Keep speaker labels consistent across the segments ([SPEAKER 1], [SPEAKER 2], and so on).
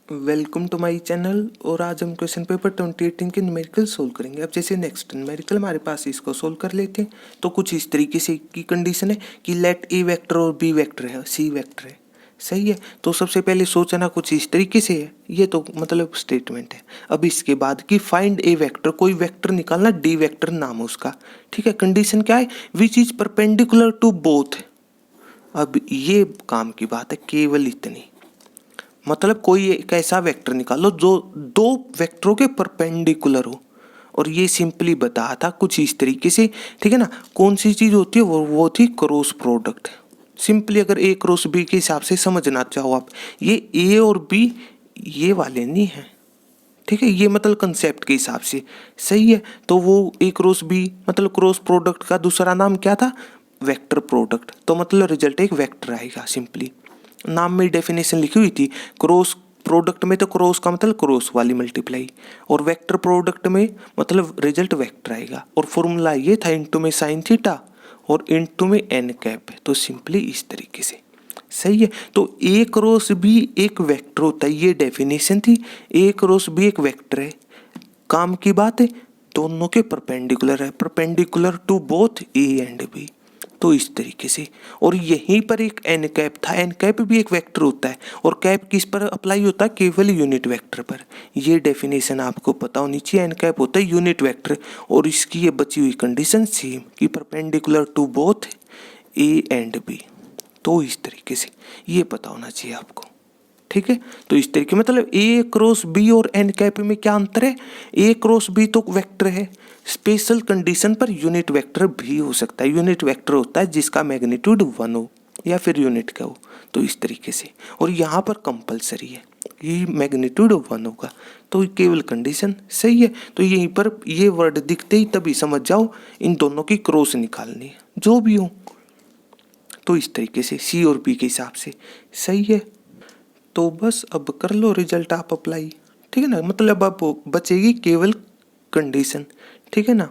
[SPEAKER 1] Welcome to my channel. और आज हम क्वेश्चन पेपर 2018 के न्यूमेरिकल सोल्व करेंगे। अब जैसे नेक्स्ट न्यूमेरिकल हमारे पास, इसको सोल्व कर लेते हैं। तो कुछ इस तरीके से की कंडीशन है कि लेट ए वेक्टर और बी वेक्टर है, सी वेक्टर है। सही है। तो सबसे पहले सोचना कुछ इस तरीके से है, ये तो मतलब स्टेटमेंट है। अब इसके बाद कि फाइंड ए वेक्टर, कोई वेक्टर निकालना, डी वेक्टर नाम है उसका। ठीक है। कंडीशन क्या है? Which is perpendicular to both. अब ये काम की बात है, केवल इतनी। मतलब कोई एक ऐसा वेक्टर निकालो जो दो वेक्टरों के परपेंडिकुलर हो। और ये सिंपली बताया था कुछ इस तरीके से। ठीक है ना। कौन सी चीज होती है? वो थी क्रॉस प्रोडक्ट। सिंपली अगर ए क्रॉस बी के हिसाब से समझना चाहो आप, ये ए और बी ये वाले नहीं है। ठीक है। ये मतलब कंसेप्ट के हिसाब से सही है। तो वो ए क्रॉस बी मतलब क्रॉस प्रोडक्ट का दूसरा नाम क्या था? Vector product. तो मतलब रिजल्ट एक वेक्टर आएगा। सिंपली नाम में डेफिनेशन लिखी हुई थी। क्रॉस प्रोडक्ट में तो क्रॉस का मतलब क्रॉस वाली मल्टीप्लाई, और वेक्टर प्रोडक्ट में मतलब रिजल्ट वेक्टर आएगा। और फॉर्मूला ये था इनटू में साइन थीटा और इनटू में एन कैप। तो सिंपली इस तरीके से सही है। तो ए क्रॉस बी एक वेक्टर होता है, ये डेफिनेशन थी। ए क्रॉस बी एक वेक्टर है। काम की बात है, दोनों के परपेंडिकुलर है, perpendicular to both A and B. तो इस तरीके से। और यहीं पर एक एन कैप था। एन कैप भी एक वेक्टर होता है, और कैप किस पर अप्लाई होता है? केवल यूनिट वेक्टर पर। ये डेफिनेशन आपको पता होनी चाहिए। एन कैप होता है यूनिट वेक्टर, और इसकी ये बची हुई कंडीशन सेम कि perpendicular to both A and B. तो इस तरीके से ये पता होना चाहिए आपको। ठीक है। तो इस तरीके मतलब ए क्रॉस बी और एन कैप में क्या अंतर है? ए क्रॉस बी तो वेक्टर है, special condition per unit vector भी हो सकता है। यूनिट वेक्टर होता है जिसका मैग्नीट्यूड 1 हो या फिर यूनिट का हो। तो इस तरीके से। और यहाँ पर कंपलसरी है ये मैग्नीट्यूड 1 होगा। तो केवल कंडीशन सही है। तो यहीं पर ये वर्ड दिखते ही तभी समझ जाओ इन दोनों की क्रॉस निकालनी है, जो भी हो। तो इस तरीके से सी और बी के हिसाब से सही है। तो बस अब कर लो रिजल्ट आप अप्लाई। ठीक है ना। मतलब अब बचेगी केवल कंडीशन। ठीक है ना।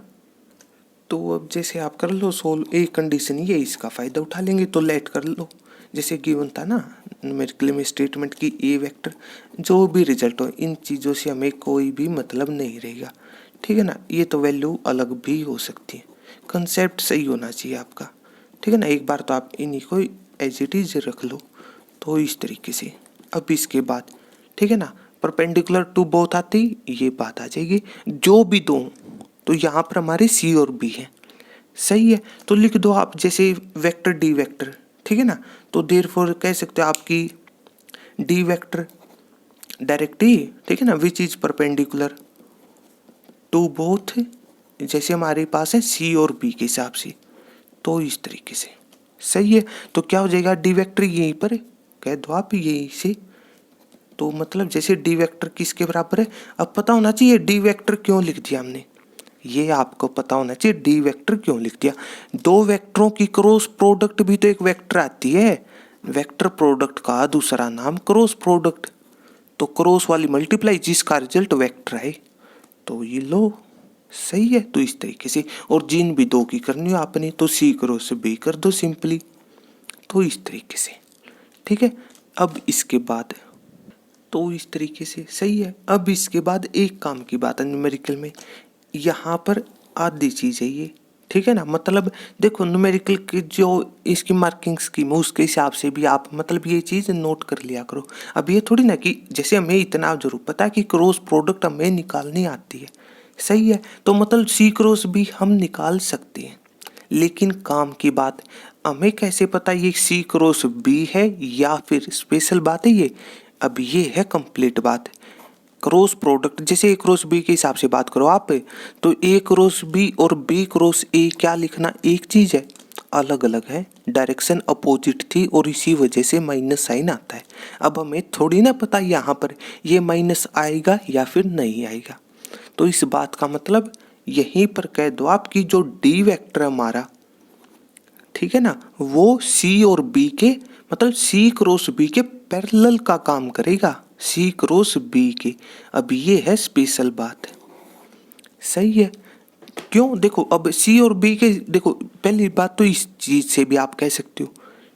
[SPEAKER 1] तो अब जैसे आप कर लो सोल्व, एक कंडीशन ये इसका फ़ायदा उठा लेंगे तो लेट कर लो। जैसे गिवन था ना न्यूमेरिकल में स्टेटमेंट की ए वेक्टर, जो भी रिजल्ट हो इन चीज़ों से हमें कोई भी मतलब नहीं रहेगा। ठीक है ना। ये तो वैल्यू अलग भी हो सकती है, कंसेप्ट सही होना चाहिए आपका। ठीक है ना। एक बार तो आप इन्हीं को एज इट इज रख लो। तो इस तरीके से अब इसके बाद ठीक है ना, परपेंडिकुलर टू बोथ आती ये बात आ जाएगी। जो भी दो तो यहाँ पर हमारे सी और बी है। सही है। तो लिख दो आप जैसे वेक्टर डी वेक्टर। ठीक है ना। तो देयरफॉर कह सकते हो आपकी डी वेक्टर डायरेक्ट ही। ठीक है ना। Which is perpendicular to both, जैसे हमारे पास है सी और बी के हिसाब से। तो इस तरीके से सही है। तो क्या हो जाएगा? डी वेक्टर यहीं पर कह दो आप यहीं से। तो मतलब जैसे डी वेक्टर किसके बराबर है? अब पता होना चाहिए डी वेक्टर क्यों लिख दिया हमने। ये आपको पता होना चाहिए डी वेक्टर क्यों लिख दिया। दो वेक्टरों की क्रॉस प्रोडक्ट भी तो एक वेक्टर आती है। वेक्टर प्रोडक्ट का दूसरा नाम क्रॉस प्रोडक्ट। तो क्रॉस वाली मल्टीप्लाई जिसका रिजल्ट वेक्टर है। तो ये लो सही है। तो इस तरीके से। और जिन भी दो की करनी हो आपने तो सी क्रॉस बी कर दो सिंपली। तो इस तरीके से। ठीक है। अब इसके बाद तो इस तरीके से सही है। अब इसके बाद एक काम की बात है न्यूमेरिकल में, यहाँ पर आधी चीज़ है ये। ठीक है ना। मतलब देखो न्यूमेरिकल की जो इसकी मार्किंग स्कीम है उसके हिसाब से भी आप मतलब ये चीज़ नोट कर लिया करो। अब ये थोड़ी ना कि जैसे हमें इतना जरूर पता है कि क्रॉस प्रोडक्ट हमें निकालनी आती है। सही है। तो मतलब सी क्रॉस भी हम निकाल सकते हैं, लेकिन काम की बात हमें कैसे पता ये सी क्रॉस बी है या फिर स्पेशल बात है ये। अब ये है कंप्लीट बात। क्रॉस प्रोडक्ट जैसे ए क्रॉस बी के हिसाब से बात करो आप, तो ए क्रॉस बी और बी क्रॉस ए क्या लिखना एक चीज़ है, अलग अलग है। डायरेक्शन अपोजिट थी और इसी वजह से माइनस साइन आता है। अब हमें थोड़ी ना पता यहाँ पर ये माइनस आएगा या फिर नहीं आएगा। तो इस बात का मतलब यहीं पर कह दो आपकी जो डी वेक्टर हमारा, ठीक है ना, वो सी और बी के मतलब सी क्रॉस बी के पैरेलल का काम करेगा। सी क्रॉस बी के। अब ये है स्पेशल बात। सही है। क्यों? देखो अब सी और बी के, देखो पहली बात तो इस चीज से भी आप कह सकते हो।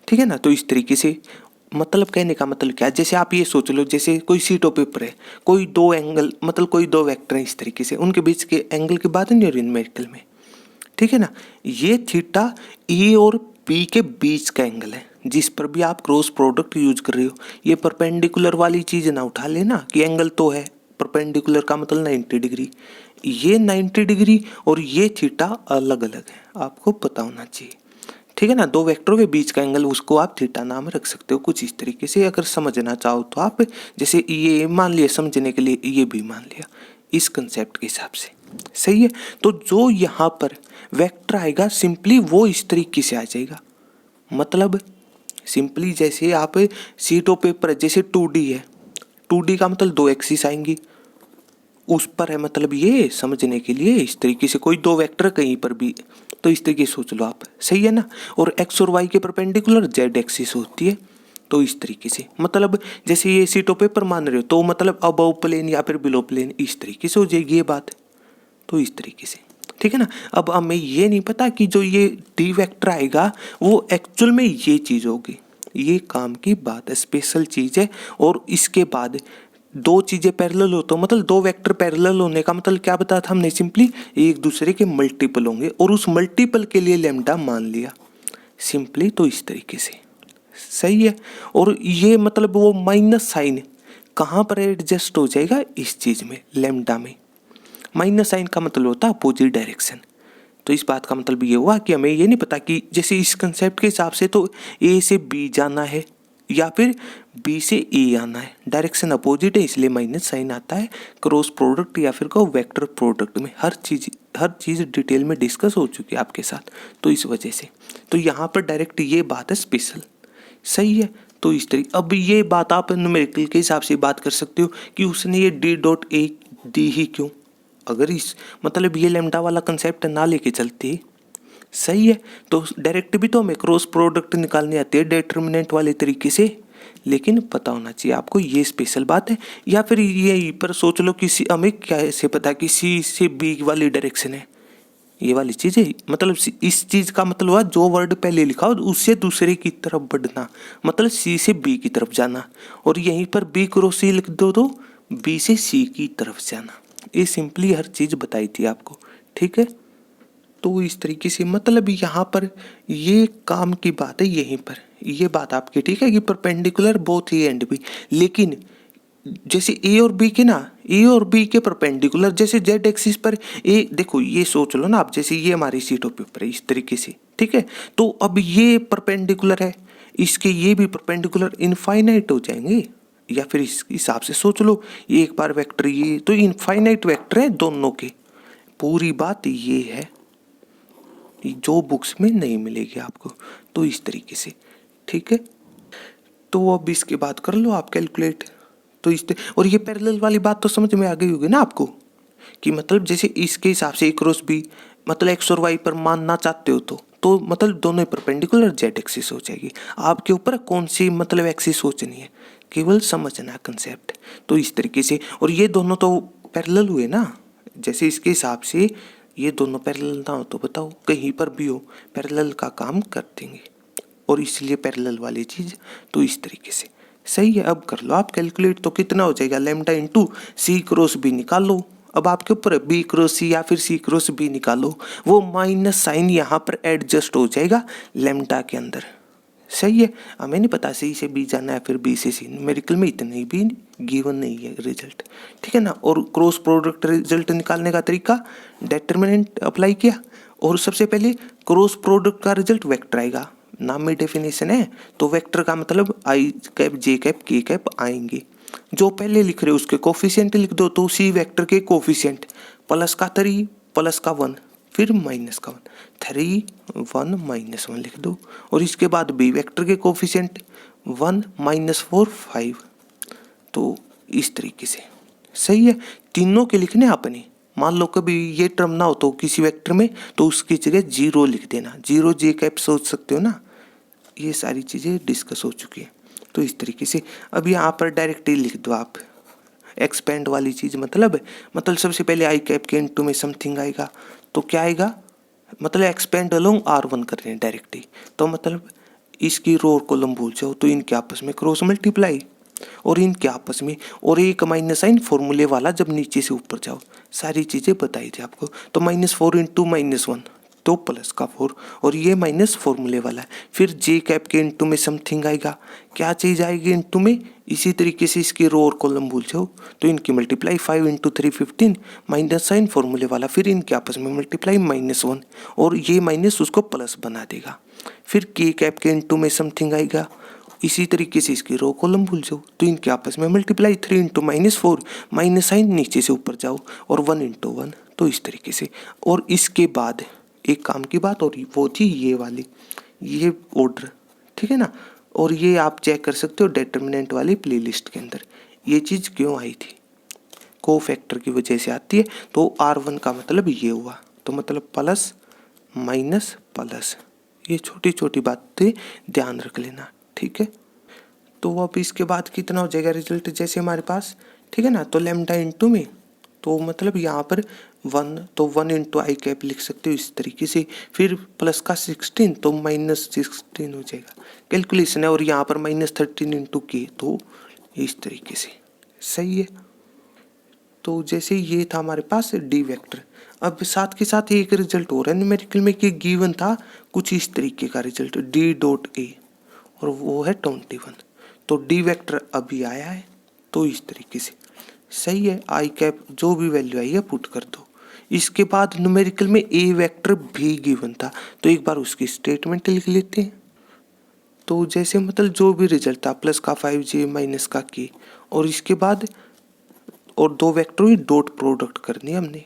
[SPEAKER 1] ठीक है ना। तो इस तरीके से मतलब कहने का मतलब क्या, जैसे आप ये सोच लो, जैसे कोई शीट ऑफ पेपर है, कोई दो एंगल मतलब कोई दो वेक्टर हैं इस तरीके से, उनके बीच के एंगल की बात नहीं हो रही न्यूमेरिकल में, ठीक है ना। ये थीटा ए और बी के बीच का एंगल है जिस पर भी आप क्रॉस प्रोडक्ट यूज कर रहे हो। ये परपेंडिकुलर वाली चीज ना उठा लेना कि एंगल तो है, परपेंडिकुलर का मतलब 90 डिग्री, ये 90 डिग्री और ये थीटा अलग अलग है, आपको पता होना चाहिए, ठीक है ना। दो वेक्टरों के बीच का एंगल उसको आप थीटा नाम रख सकते हो कुछ इस तरीके से। अगर समझना चाहो तो आप जैसे ये मान लिया, समझने के लिए ये भी मान लिया इस कंसेप्ट के हिसाब से, सही है। तो जो यहाँ पर वेक्टर आएगा सिंपली वो इस तरीके से आ जाएगा, मतलब सिंपली जैसे आप शीट ऑफ पेपर जैसे 2D है, 2D का मतलब दो एक्सिस आएंगी उस पर है, मतलब ये समझने के लिए इस तरीके से कोई दो वेक्टर कहीं पर भी, तो इस तरीके से सोच लो आप, सही है ना। और एक्स और वाई के परपेंडिकुलर जेड एक्सिस होती है, तो इस तरीके से मतलब जैसे ये शीट ऑफ पेपर मान रहे हो तो मतलब अबव प्लेन या फिर बिलो प्लेन इस तरीके से हो जाएगी ये बात, तो इस तरीके से, ठीक है ना। अब हमें ये नहीं पता कि जो ये डी वेक्टर आएगा वो एक्चुअल में ये चीज़ होगी, ये काम की बात है, स्पेशल चीज़ है। और इसके बाद दो चीज़ें पैरेलल हो तो मतलब दो वेक्टर पैरेलल होने का मतलब क्या बताया था हमने, सिंपली एक दूसरे के मल्टीपल होंगे और उस मल्टीपल के लिए लैम्डा मान लिया सिंपली, तो इस तरीके से, सही है। और ये मतलब वो माइनस साइन कहाँ पर एडजस्ट हो जाएगा, इस चीज़ में लैम्डा में। माइनस साइन का मतलब होता है अपोजिट डायरेक्शन, तो इस बात का मतलब ये हुआ कि हमें ये नहीं पता कि जैसे इस कंसेप्ट के हिसाब से तो ए से बी जाना है या फिर बी से ए आना है, डायरेक्शन अपोजिट है इसलिए माइनस साइन आता है। क्रॉस प्रोडक्ट या फिर को वेक्टर प्रोडक्ट में हर चीज़ डिटेल में डिस्कस हो चुकी है आपके साथ, तो इस वजह से तो यहाँ पर डायरेक्ट ये बात है स्पेशल, सही है। तो इस तरीके अब ये बात आप न्यूमेरिकल के हिसाब से बात कर सकते हो कि उसने ये डी डॉट ए डी ही क्यों, अगर इस मतलब ये लैम्डा वाला कंसेप्ट ना लेके चलते, सही है। तो डायरेक्ट भी तो हमें क्रॉस प्रोडक्ट निकालने आती है डिटर्मिनेंट वाले तरीके से, लेकिन पता होना चाहिए आपको ये स्पेशल बात है। या फिर ये पर सोच लो कि हमें कैसे पता कि सी से बी वाली डायरेक्शन है, ये वाली चीज़ है, मतलब इस चीज़ का मतलब हुआ जो वर्ड पहले लिखा हो उससे दूसरे की तरफ बढ़ना, मतलब सी से बी की तरफ जाना, और यहीं पर बी क्रॉस सी लिख दो तो बी से सी की तरफ जाना। ये सिंपली हर चीज़ बताई थी आपको, ठीक है। तो इस तरीके से मतलब यहाँ पर ये काम की बात है, यहीं पर ये बात आपकी ठीक है कि perpendicular both A and B, लेकिन जैसे ए और बी के ना, ए और बी के परपेंडिकुलर जैसे जेड एक्सिस पर ए, देखो ये सोच लो ना आप, जैसे ये हमारी शीट ऑफ पेपर है इस तरीके से, ठीक है। तो अब ये परपेंडिकुलर है, इसके ये भी परपेंडिकुलर इनफाइनाइट हो जाएंगे, या फिर इस हिसाब से सोच लो ये एक बार वेक्टर ये तो इनफाइनाइट वेक्टर है दोनों के। पूरी बात ये है जो बुक्स में नहीं मिलेगी आपको, तो इस तरीके से, ठीक है। तो अब इसके बाद कर लो आप कैलकुलेट, तो और ये पैरेलल वाली बात तो समझ में आ गई होगी ना आपको कि मतलब जैसे इसके हिसाब से एक क्रॉस बी मतलब एक्स और वाई पर मानना चाहते हो तो मतलब दोनों परपेंडिकुलर जेड एक्सिस हो जाएगी, आपके ऊपर कौन सी मतलब एक्सिस सोचनी है, केवल समझना कंसेप्ट, तो इस तरीके से। और ये दोनों तो पैरेलल हुए ना, जैसे इसके हिसाब से ये दोनों पैरेलल ना हो तो बताओ कहीं पर भी हो पैरेलल का काम कर देंगे, और इसलिए पैरेलल वाली चीज़, तो इस तरीके से, सही है। अब कर लो आप कैलकुलेट, तो कितना हो जाएगा लैम्डा इंटू सी क्रॉस बी निकालो, अब आपके ऊपर बी क्रॉस सी या फिर सी क्रॉस बी निकालो, वो माइनस साइन यहाँ पर एडजस्ट हो जाएगा लैम्डा के अंदर, सही है। हमें नहीं पता सी से बी जाना है फिर बी से सी, न्यूमेरिकल में इतनी भी गिवन नहीं है रिजल्ट, ठीक है ना। और क्रॉस प्रोडक्ट रिजल्ट निकालने का तरीका डिटरमिनेंट अप्लाई किया, और सबसे पहले क्रॉस प्रोडक्ट का रिजल्ट वेक्टर आएगा, नाम में डेफिनेशन है, तो वेक्टर का मतलब आई कैप जे कैप के कैप आएंगे, जो पहले लिख रहे हो उसके कोफिशिएंट लिख दो, तो उसी वेक्टर के कोफिशिएंट प्लस का 3 प्लस का 1 फिर माइनस का 1, 3 1 -1 लिख दो, और इसके बाद बी वेक्टर के कोफिशिएंट 1 -4 5, तो इस तरीके से, सही है। तीनों के लिखने आपने, मान लो कभी ये टर्म ना हो तो किसी वेक्टर में, तो उसकी जगह 0 लिख देना, 0 जे कैप सोच सकते हो ना, ये सारी चीज़ें डिस्कस हो चुकी है, तो इस तरीके से। अब यहाँ पर डायरेक्टली लिख दो आप एक्सपेंड वाली चीज़, मतलब सबसे पहले आई कैप के इनटू में समथिंग आएगा, तो क्या आएगा, मतलब एक्सपेंड अलोंग R1 कर रहे हैं डायरेक्टली, तो मतलब इसकी रो और कॉलम भूल जाओ तो इनके आपस में क्रॉस मल्टीप्लाई और इनके आपस में और एक माइनस साइन फॉर्मूले वाला जब नीचे से ऊपर जाओ सारी चीज़ें बताई थी आपको। तो -4 इंटू -1 तो प्लस का 4 और ये माइनस फॉर्मूले वाला है। फिर जे कैप के इंटू में समथिंग आएगा, क्या चीज़ आएगी इंटू में, इसी तरीके से इसकी रो और कॉलम भूल जाओ तो इनकी मल्टीप्लाई 5 इंटू 3 15 माइनस साइन फॉर्मूले वाला, फिर इनके आपस में मल्टीप्लाई -1 और ये माइनस उसको प्लस बना देगा। फिर के कैप के इंटू में समथिंग आएगा, इसी तरीके से इसकी रो कॉलम भूल जाओ तो इनके आपस में मल्टीप्लाई 3 इंटू -4 माइनस साइन नीचे से ऊपर जाओ और 1 इंटू 1 तो इस तरीके से। और इसके बाद एक काम की बात और वो थी ये वाली, ये ऑर्डर, ठीक है ना। और ये आप चेक कर सकते हो डिटर्मिनेंट वाली प्लेलिस्ट के अंदर ये चीज़ क्यों आई थी, को फैक्टर की वजह से आती है। तो R1 का मतलब ये हुआ, तो मतलब प्लस माइनस प्लस, ये छोटी छोटी बातें ध्यान रख लेना, ठीक है। तो अब इसके बाद कितना हो जाएगा रिजल्ट, जैसे हमारे पास, ठीक है ना। तो लैम्डा इंटू में तो मतलब यहाँ पर 1 तो 1 इंटू आई कैप लिख सकते हो इस तरीके से। फिर प्लस का 16 तो -16 हो जाएगा, कैलकुलेशन है। और यहाँ पर -13 इंटू के तो इस तरीके से, सही है। तो जैसे ये था हमारे पास डी वेक्टर। अब साथ के साथ एक रिजल्ट हो रहा है न्यूमेरिकल में कि गिवन था कुछ इस तरीके का रिजल्ट D.A और वो है 21। तो डी वेक्टर अभी आया है तो इस तरीके से, सही है। आई कैप जो भी वैल्यू आई है पुट कर दो। इसके बाद न्यूमेरिकल में ए वेक्टर भी गिवन था तो एक बार उसकी स्टेटमेंट लिख लेते हैं। तो जैसे मतलब जो भी रिजल्ट था प्लस का 5J माइनस का K और इसके बाद और दो वेक्टरों की डॉट प्रोडक्ट करनी है हमने,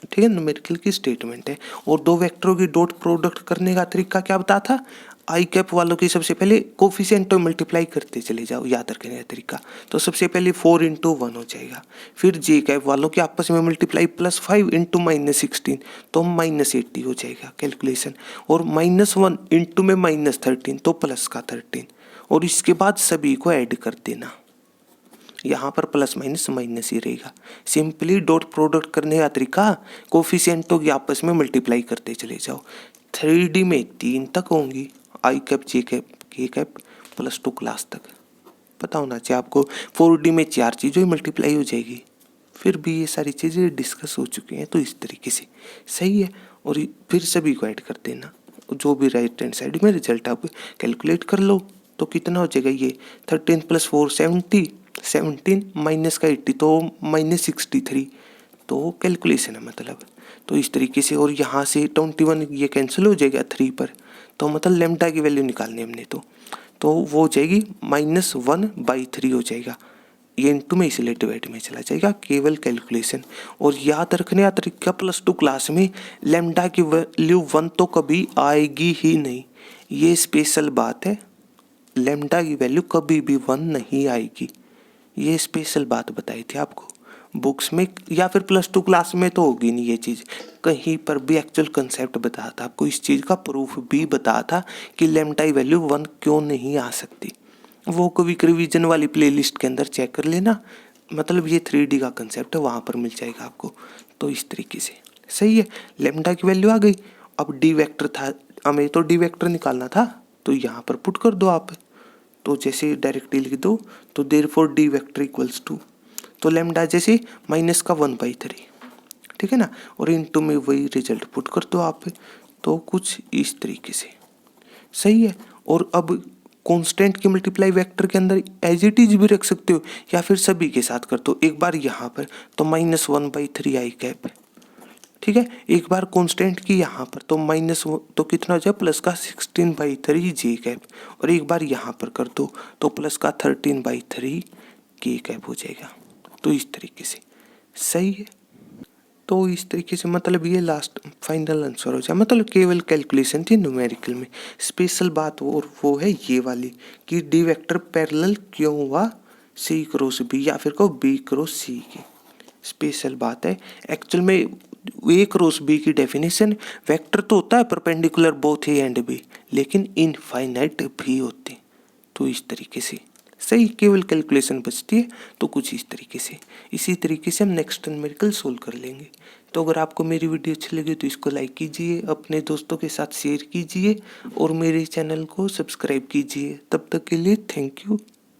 [SPEAKER 1] ठीक है, न्यूमेरिकल की स्टेटमेंट है। और दो वेक्टरों की डॉट प्रोडक्ट करने का तरीका क्या बताया था, आई कैप वालों की सबसे पहले कोफिशिएंट तो मल्टीप्लाई करते चले जाओ, याद रखने का तरीका। तो सबसे पहले 4 इंटू 1 हो जाएगा। फिर जे कैप वालों के आपस में मल्टीप्लाई +5 इंटू -16 तो -80 हो जाएगा कैलकुलेशन। और -1 इंटू में -13 तो प्लस का 13 और इसके बाद सभी को ऐड कर देना, यहाँ पर प्लस माइनस माइनस ही रहेगा। सिंपली डॉट प्रोडक्ट करने का तरीका, कोफिशिएंटों की आपस में मल्टीप्लाई करते चले जाओ। 3D में 3 तक होंगी, आई कैप जे कैप के कैप +2 क्लास तक पता होना चाहिए आपको। 4D में 4 चीज़ों ही मल्टीप्लाई हो जाएगी। फिर भी ये सारी चीज़ें डिस्कस हो चुकी हैं तो इस तरीके से, सही है। और फिर सभी को ऐड कर देना, जो भी राइट हैंड साइड में रिजल्ट आप कैलकुलेट कर लो। तो कितना हो जाएगा ये 13 + 4 70, 17 माइनस का 80 तो -63 तो कैलकुलेशन है मतलब। तो इस तरीके से और यहाँ से 21 ये कैंसिल हो जाएगा 3 पर, तो मतलब लेम्डा की वैल्यू निकालनी है हमने। तो वो हो जाएगी -1/3 हो जाएगा, ये इंटू में इसलिए डिवाइड में चला जाएगा, केवल कैलकुलेशन। और याद रखने का तरीका +2 क्लास में लेम्डा की वैल्यू 1 तो कभी आएगी ही नहीं, ये स्पेशल बात है। लेम्डा की वैल्यू कभी भी 1 नहीं आएगी, ये स्पेशल बात बताई थी आपको बुक्स में, या फिर +2 क्लास में तो होगी नहीं ये चीज़, कहीं पर भी एक्चुअल कंसेप्ट बताया था आपको, इस चीज़ का प्रूफ भी बताया था कि लेम्डा की वैल्यू 1 क्यों नहीं आ सकती। वो कभी रिवीजन वाली प्लेलिस्ट के अंदर चेक कर लेना, मतलब ये 3D का कंसेप्ट है, वहाँ पर मिल जाएगा आपको। तो इस तरीके से, सही है। लेम्डा की वैल्यू आ गई। अब डी वेक्टर था, हमें तो डी वेक्टर निकालना था तो यहाँ पर पुट कर दो आप। तो जैसे डायरेक्टली लिख दो तो therefore D vector equals to, तो लेम्डा जैसे -1/3, ठीक है ना। और इनटू में वही रिजल्ट पुट कर दो आप, तो कुछ इस तरीके से, सही है। और अब कांस्टेंट की मल्टीप्लाई वेक्टर के अंदर एज इट इज भी रख सकते हो या फिर सभी के साथ कर दो। एक बार यहाँ पर तो -1/3 आई कैप, ठीक है। एक बार कांस्टेंट की यहाँ पर तो तो कितना हो जाए प्लस का 16/3 जे कैप, और एक बार यहाँ पर कर दो तो प्लस का 13/3 के कैप हो जाएगा। तो इस तरीके से, सही है। तो इस तरीके से मतलब ये लास्ट फाइनल आंसर हो जाए, मतलब केवल कैलकुलेशन थी न्यूमेरिकल में। स्पेशल बात और वो है ये वाली कि डी वेक्टर पैरेलल क्यों हुआ सी क्रॉस बी या फिर को बी क्रॉस सी की, स्पेशल बात है। एक्चुअल में ए क्रॉस बी की डेफिनेशन, वेक्टर तो होता है perpendicular both A and B, लेकिन इनफाइनाइट भी होते। तो इस तरीके से, सही, केवल कैलकुलेशन बचती है। तो कुछ इस तरीके से, इसी तरीके से हम नेक्स्ट न्यूमेरिकल सोल्व कर लेंगे। तो अगर आपको मेरी वीडियो अच्छी लगी तो इसको लाइक कीजिए, अपने दोस्तों के साथ शेयर कीजिए और मेरे चैनल को सब्सक्राइब कीजिए। तब तक के लिए थैंक यू।